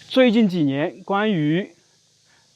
最近几年，关于《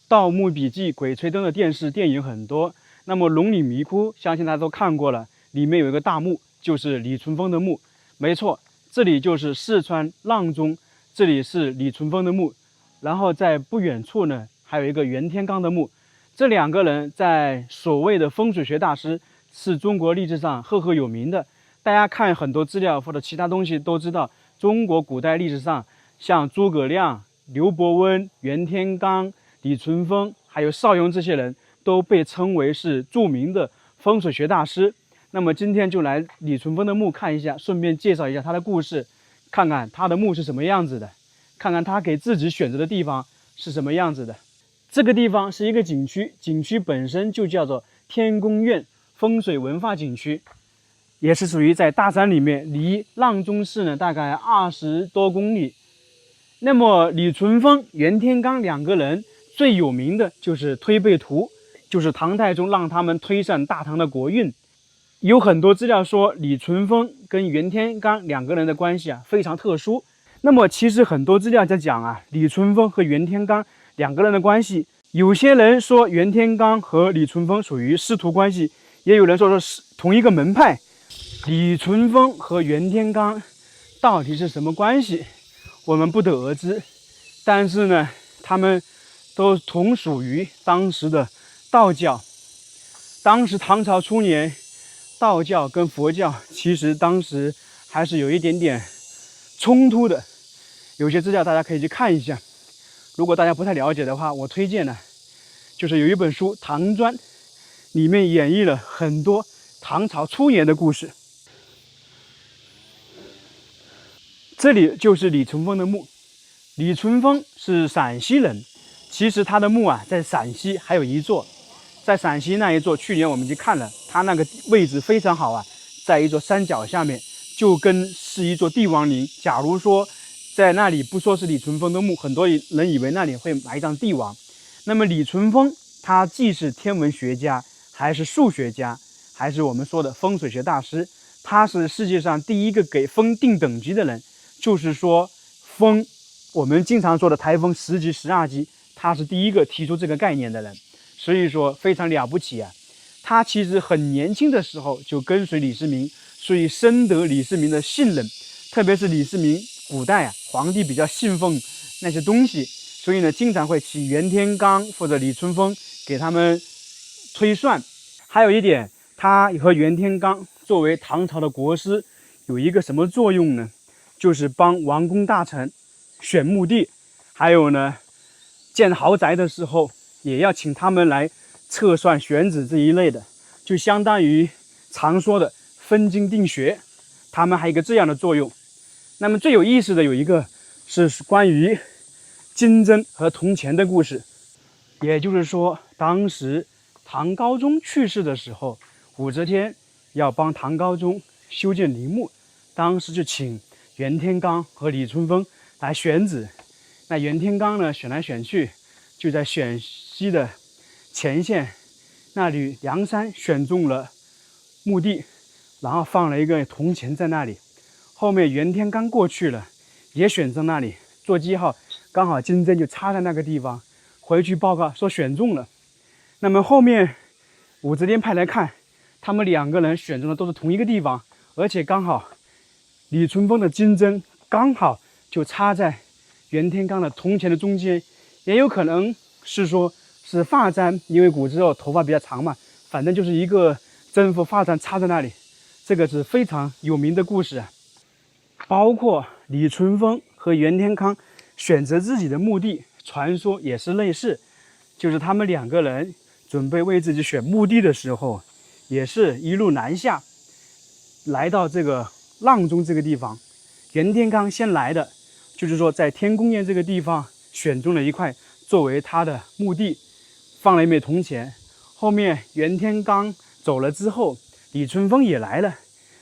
盗墓笔记》《鬼吹灯》的电视电影很多。那么龙岭迷窟，相信大家都看过了，里面有一个大墓，就是李淳风的墓。没错，这里就是四川阆中，这里是李淳风的墓。然后在不远处呢，还有一个袁天罡的墓。这两个人在所谓的风水学大师，是中国历史上赫赫有名的。大家看很多资料或者其他东西都知道，中国古代历史上，像诸葛亮、刘伯温、袁天罡、李淳风，还有邵雍这些人，都被称为是著名的风水学大师。那么今天就来李淳风的墓看一下，顺便介绍一下他的故事，看看他的墓是什么样子的，看看他给自己选择的地方是什么样子的。这个地方是一个景区，景区本身就叫做天宫院风水文化景区，也是属于在大山里面，离阆中市呢大概20多公里。那么李淳风、袁天罡两个人最有名的就是推背图，就是唐太宗让他们推善大唐的国运。有很多资料说李淳风跟袁天罡两个人的关系非常特殊。那么其实很多资料在讲李淳风和袁天罡两个人的关系，有些人说袁天罡和李淳风属于师徒关系，也有人说是同一个门派。李淳风和袁天罡到底是什么关系，我们不得而知。但是呢，他们都同属于当时的道教。当时唐朝初年，道教跟佛教其实当时还是有一点点冲突的。有些资料大家可以去看一下，如果大家不太了解的话，我推荐呢，就是有一本书《唐传》，里面演绎了很多唐朝初年的故事。这里就是李淳风的墓。李淳风是陕西人，其实他的墓在陕西还有一座，在陕西那一座，去年我们去看了，他那个位置非常好在一座山脚下面，就跟是一座帝王陵。假如说在那里不说是李淳风的墓，很多人以为那里会埋葬帝王。那么李淳风他既是天文学家，还是数学家，还是我们说的风水学大师。他是世界上第一个给风定等级的人，就是说风，我们经常说的台风10级、12级，他是第一个提出这个概念的人，所以说非常了不起他其实很年轻的时候就跟随李世民，所以深得李世民的信任。特别是李世民古代皇帝比较信奉那些东西，所以呢经常会请袁天罡或者李淳风给他们推算。还有一点，他和袁天罡作为唐朝的国师有一个什么作用呢？就是帮王公大臣选墓地，还有呢建豪宅的时候也要请他们来测算选址这一类的，就相当于常说的分金定穴，他们还有一个这样的作用。那么最有意思的有一个是关于金针和铜钱的故事，也就是说当时唐高宗去世的时候，武则天要帮唐高宗修建陵墓，当时就请袁天罡和李淳风来选址。那袁天罡呢选来选去，就在选西的前线那里梁山选中了墓地，然后放了一个铜钱在那里。后面袁天罡过去了，也选中那里做记号，刚好金针就插在那个地方，回去报告说选中了。那么后面武则天派来看，他们两个人选中的都是同一个地方，而且刚好李淳风的金针刚好就插在袁天罡的铜钱的中间，也有可能是说是发簪，因为古时候头发比较长嘛，反正就是一个针和发簪插在那里。这个是非常有名的故事包括李淳风和袁天罡选择自己的墓地，传说也是类似，就是他们两个人准备为自己选墓地的时候，也是一路南下，来到这个阆中这个地方。袁天罡先来的，就是说在天宫堰这个地方选中了一块作为他的墓地，放了一枚铜钱。后面袁天罡走了之后，李淳风也来了，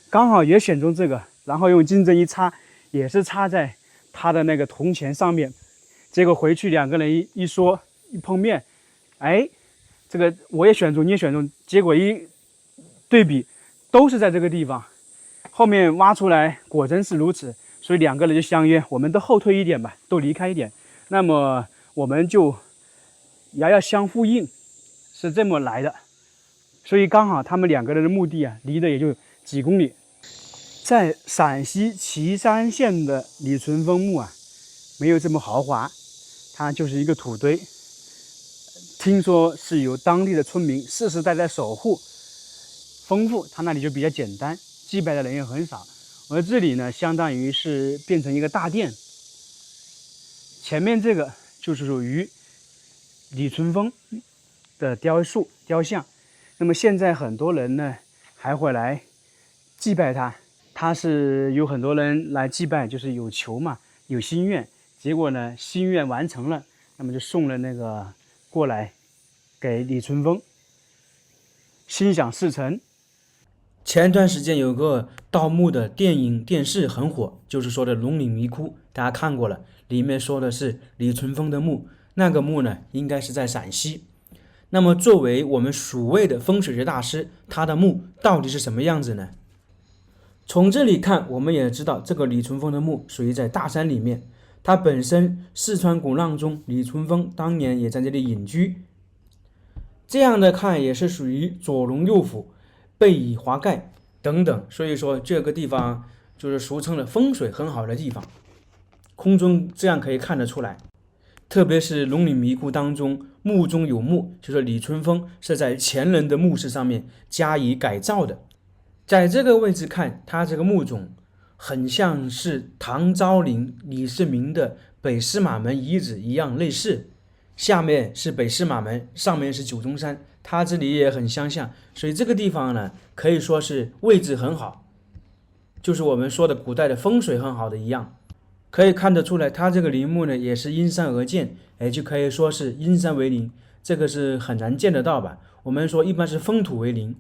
刚好也选中这个，然后用金针一插，也是插在他的那个铜钱上面。结果回去两个人一说一碰面，这个我也选中，你也选中，结果一对比都是在这个地方。后面挖出来果真是如此，所以两个人就相约，我们都后退一点吧，都离开一点，那么我们就遥遥相呼应，是这么来的。所以刚好他们两个人的墓地啊，离得也就几公里。在陕西岐山县的李淳风墓啊，没有这么豪华，它就是一个土堆。听说是由当地的村民世世代代守护，丰富，它那里就比较简单，祭拜的人也很少。而这里呢，相当于是变成一个大殿。前面这个就是属于李淳风的雕像。那么现在很多人呢还会来祭拜他，他是有很多人来祭拜，就是有求嘛，有心愿，结果呢心愿完成了，那么就送了那个过来给李淳风，心想事成。前段时间有个盗墓的电影电视很火，就是说的《龙岭迷窟》，大家看过了，里面说的是李淳风的墓，那个墓呢应该是在陕西。那么作为我们蜀魏的风水学大师，他的墓到底是什么样子呢？从这里看，我们也知道这个李淳风的墓属于在大山里面，他本身四川鼓浪中，李淳风当年也在这里隐居。这样的看也是属于左龙右虎，背倚华盖等等，所以说这个地方就是俗称的风水很好的地方。空中这样可以看得出来，特别是龙岭迷窟当中，墓中有墓，就是李淳风是在前人的墓室上面加以改造的。在这个位置看，他这个墓冢很像是唐昭陵李世民的北司马门遗址一样类似，下面是北司马门，上面是九中山，它这里也很相像，所以这个地方呢可以说是位置很好，就是我们说的古代的风水很好的一样。可以看得出来，它这个陵墓呢也是因山而建，也就可以说是因山为陵，这个是很难见得到吧。我们说一般是封土为陵。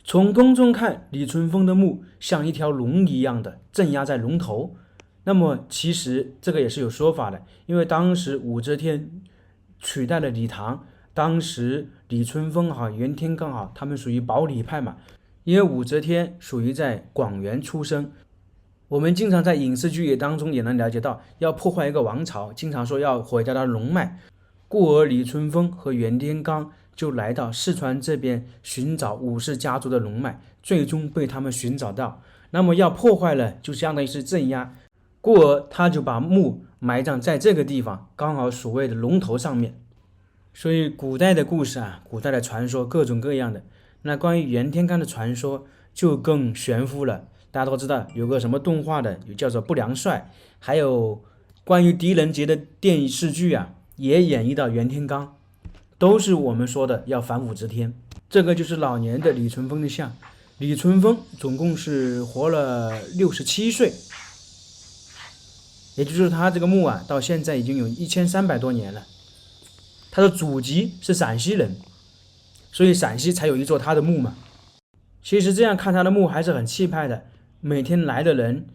从宫中看，李淳风的墓像一条龙一样的镇压在龙头。那么其实这个也是有说法的，因为当时武则天取代了李唐，当时李淳风好、袁天罡好，他们属于保李派嘛。因为武则天属于在广元出生，我们经常在影视剧当中也能了解到，要破坏一个王朝，经常说要毁掉它的龙脉，故而李淳风和袁天罡就来到四川这边寻找武氏家族的龙脉，最终被他们寻找到。那么要破坏了，就相当于是镇压，故而他就把墓埋葬在这个地方，刚好所谓的龙头上面。所以古代的故事啊，古代的传说各种各样的。那关于袁天罡的传说就更玄乎了。大家都知道有个什么动画的，有叫做《不良帅》，还有关于狄仁杰的电视剧啊，也演绎到袁天罡，都是我们说的要反武则天。这个就是老年的李淳风的像。李淳风总共是活了67岁，也就是他这个墓啊，到现在已经有1300多年了。他的祖籍是陕西人，所以陕西才有一座他的墓嘛。其实这样看他的墓还是很气派的，每天来的人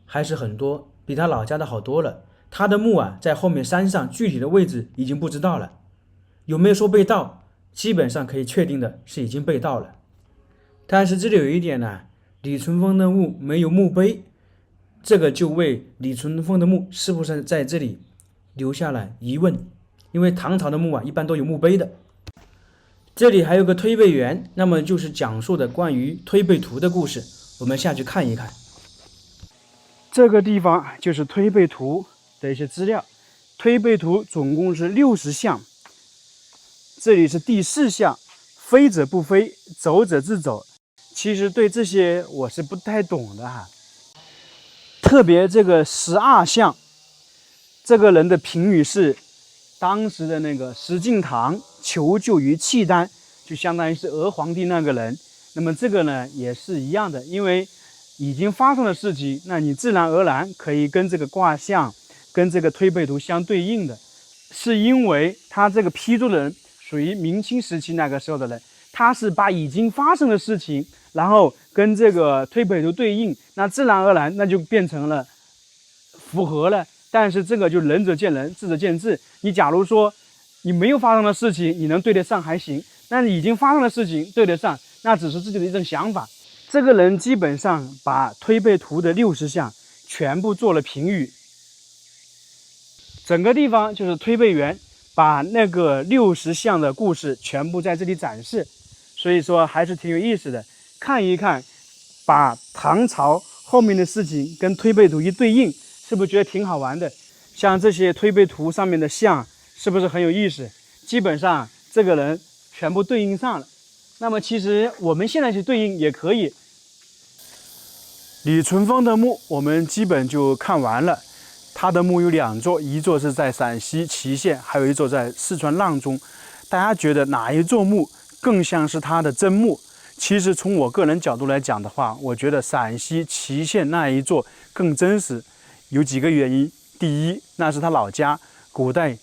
还是很多，比他老家的好多了。他的墓啊，在后面山上，具体的位置已经不知道了，有没有说被盗？基本上可以确定的是已经被盗了。但是这里有一点呢，李淳风的墓没有墓碑，这个就为李淳风的墓是不是在这里留下了疑问。因为唐朝的墓啊，一般都有墓碑的。这里还有个推背员，那么就是讲述的关于推背图的故事，我们下去看一看。这个地方就是推背图的一些资料。推背图总共是60项，这里是第4项，飞者不飞，走者自走。其实对这些我是不太懂的哈。特别这个12项，这个人的评语是当时的那个石敬瑭求救于契丹，就相当于是俄皇帝那个人。那么这个呢也是一样的，因为已经发生的事情，那你自然而然可以跟这个卦象跟这个推背图相对应的，是因为他这个批注的人属于明清时期那个时候的人，他是把已经发生的事情然后跟这个推背图对应，那自然而然那就变成了符合了。但是这个就仁者见仁，智者见智。你假如说你没有发生的事情你能对得上还行，那你已经发生的事情对得上，那只是自己的一种想法。这个人基本上把推背图的60项全部做了评语。整个地方就是推背园，把那个60象的故事全部在这里展示，所以说还是挺有意思的。看一看，把唐朝后面的事情跟推背图一对应，是不是觉得挺好玩的？像这些推背图上面的像，是不是很有意思？基本上这个人全部对应上了。那么其实我们现在去对应也可以。李淳风的墓我们基本就看完了。他的墓有2座，一座是在陕西祁县，还有一座在四川阆中。大家觉得哪一座墓更像是他的真墓？其实从我个人角度来讲的话，我觉得陕西祁县那一座更真实，有几个原因。第一，那是他老家，古代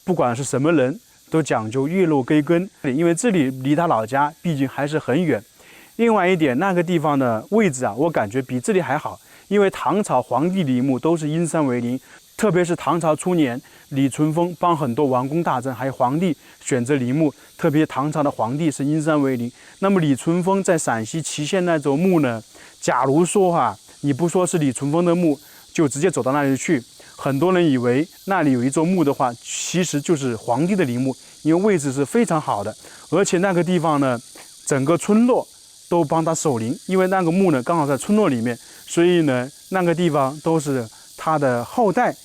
不管是什么人都讲究月落归根，因为这里离他老家毕竟还是很远。另外一点，那个地方的位置啊，我感觉比这里还好，因为唐朝皇帝陵墓都是阴山为陵，特别是唐朝初年，李淳风帮很多王公大臣还有皇帝选择陵墓，特别唐朝的皇帝是阴山为陵。那么李淳风在陕西祁县那座墓呢，假如说你不说是李淳风的墓，就直接走到那里去，很多人以为那里有一座墓的话，其实就是皇帝的陵墓，因为位置是非常好的，而且那个地方呢，整个村落都帮他守灵，因为那个墓呢刚好在村落里面，所以呢那个地方都是他的后代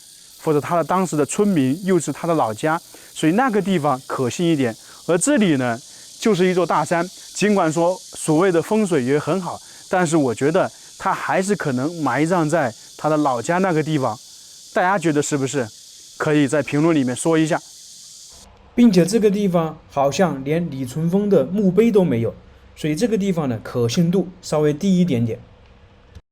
或者他的当时的村民，又是他的老家，所以那个地方可信一点。而这里呢就是一座大山，尽管说所谓的风水也很好，但是我觉得他还是可能埋葬在他的老家那个地方。大家觉得是不是？可以在评论里面说一下。并且这个地方好像连李淳风的墓碑都没有，所以这个地方呢可信度稍微低一点点。